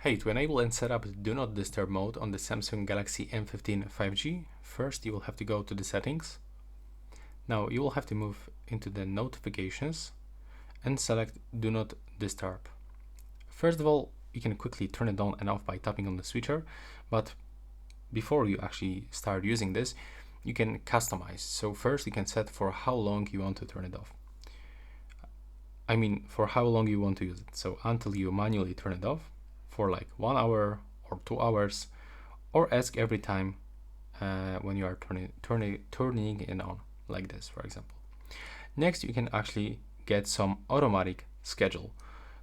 Hey, to enable and set up Do Not Disturb mode on the Samsung Galaxy M15 5G, first you will have to go to the settings. Now you will have to move into the notifications and select Do Not Disturb. First of all, you can quickly turn it on and off by tapping on the switcher, but before you actually start using this, you can customize. So first you can set for how long you want to turn it off. I mean, for how long you want to use it. So until you manually turn it off, for like 1 hour or 2 hours, or ask every time when you are turning it on, like this, for example. Next, you can actually get some automatic schedule.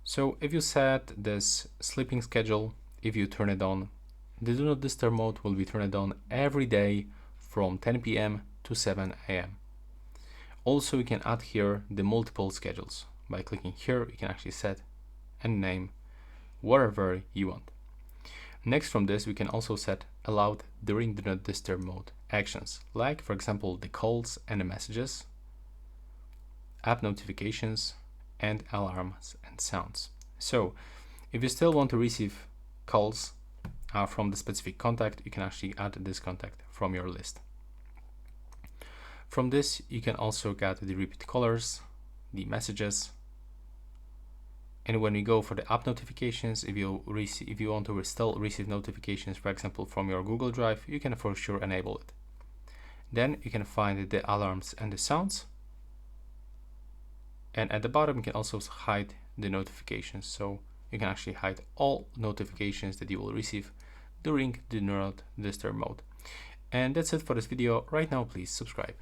So if you set this sleeping schedule, if you turn it on, the Do Not Disturb mode will be turned on every day from 10 p.m. to 7 a.m. Also, you can add here the multiple schedules. By clicking here, you can actually set and name whatever you want. Next from this, we can also set allowed during Do Not Disturb mode actions, like for example the calls and the messages, app notifications, and alarms and sounds. So if you still want to receive calls from the specific contact, you can actually add this contact from your list. From this, you can also get the repeat callers, the messages, and when we go for the app notifications, if you want to still receive notifications, for example, from your Google Drive, you can for sure enable it. Then you can find the alarms and the sounds. And at the bottom, you can also hide the notifications. So you can actually hide all notifications that you will receive during the Do Not Disturb mode. And that's it for this video. Right now, please subscribe.